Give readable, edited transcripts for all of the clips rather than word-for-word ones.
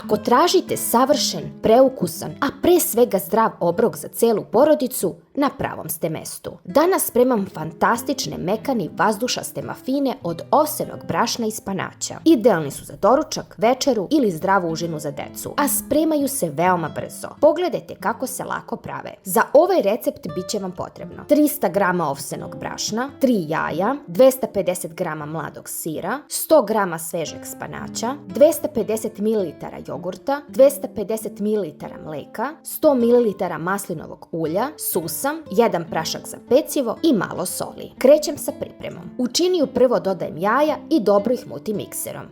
Ako tražite savršen, preukusan, a pre svega zdrav obrok za celu porodicu, na pravom ste mestu. Danas spremam fantastične mekane vazdušaste mafine od ovsenog brašna i spanaća. Idealni su za doručak, večeru ili zdravu užinu za decu, a spremaju se veoma brzo. Pogledajte kako se lako prave. Za ovaj recept bit će vam potrebno 300 g ovsenog brašna, 3 jaja, 250 g mladog sira, 100 g svežeg spanaća, 250 ml jogurta, 250 ml mleka, 100 ml maslinovog ulja, susam, 1 prašak za pecivo i malo soli. Krećem sa pripremom. U činiju prvo dodajem jaja i dobro ih mutim mikserom.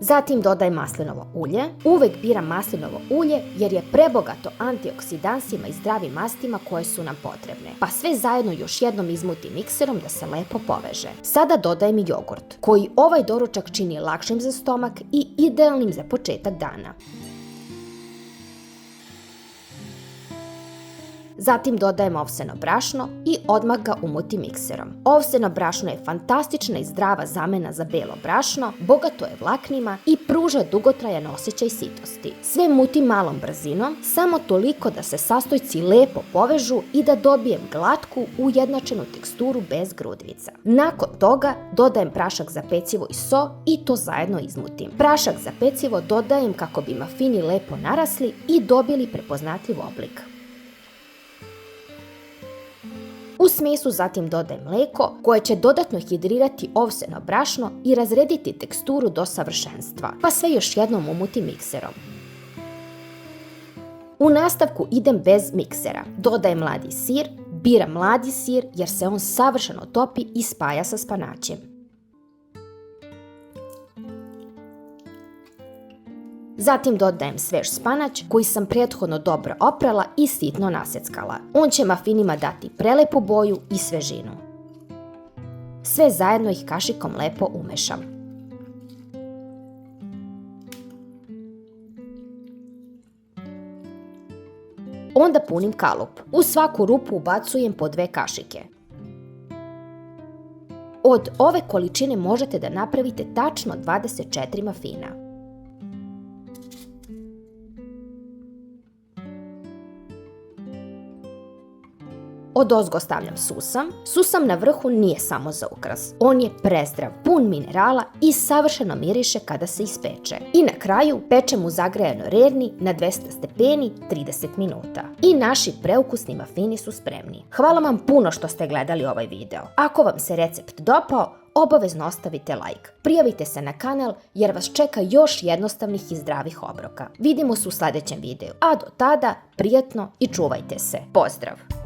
Zatim dodajem maslinovo ulje. Uvek biram maslinovo ulje jer je prebogato antioksidansima i zdravim mastima koje su nam potrebne. Pa sve zajedno još jednom izmutim mikserom da se lepo poveže. Sada dodajem i jogurt, koji ovaj doručak čini lakšim za stomak i idealnim za početak dana. Zatim dodajem ovseno brašno i odmah ga umutim mikserom. Ovseno brašno je fantastična i zdrava zamena za belo brašno, bogato je vlaknima i pruža dugotrajan osjećaj sitosti. Sve mutim malom brzinom, samo toliko da se sastojci lepo povežu i da dobijem glatku, ujednačenu teksturu bez grudvica. Nakon toga dodajem prašak za pecivo i so i to zajedno izmutim. Prašak za pecivo dodajem kako bi mafini lepo narasli i dobili prepoznatljiv oblik. U smesu zatim dodajem mleko koje će dodatno hidrirati ovseno brašno i razrediti teksturu do savršenstva, pa sve još jednom umutim mikserom. U nastavku idem bez miksera. Dodajem mladi sir, biram mladi sir jer se on savršeno topi i spaja sa spanaćem. Zatim dodajem svež spanać koji sam prethodno dobro oprala i sitno naseckala. On će mafinima dati prelepu boju i svežinu. Sve zajedno ih kašikom lepo umešam. Onda punim kalup. U svaku rupu ubacujem po 2 kašike. Od ove količine možete da napravite tačno 24 mafina. Odozgo stavljam susam. Susam na vrhu nije samo za ukras. On je prezdrav, pun minerala i savršeno miriše kada se ispeče. I na kraju pečem u zagrejanoj rerni na 200 stepeni 30 minuta. I naši preukusni mafini su spremni. Hvala vam puno što ste gledali ovaj video. Ako vam se recept dopao, obavezno ostavite like. Prijavite se na kanal jer vas čeka još jednostavnih i zdravih obroka. Vidimo se u sljedećem videu. A do tada, prijatno i čuvajte se. Pozdrav!